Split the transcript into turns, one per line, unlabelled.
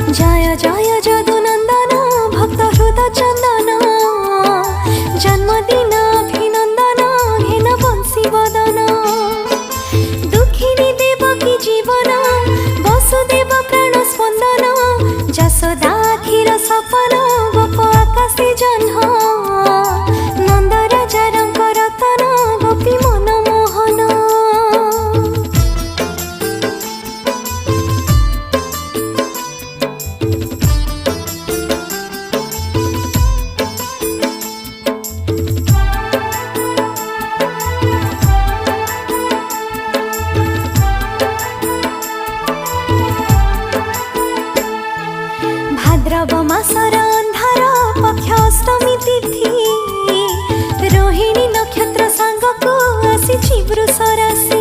जय जय जदुनंदन भक्त हृद चंदन जन्मदिन अभिनंदन हेन बंशी बदन दुखिनी देवकी जीवन वसुदेव प्राण स्पंदन जसोदा क्षीर सपन गोप आकाशे जन्म नंद राजा रंग रतन गोपी मन मोहन। भाद्रव मासर अंधार पक्ष अष्टमी तिथि रोहिणी नक्षत्र सांग को आसी वृष राशि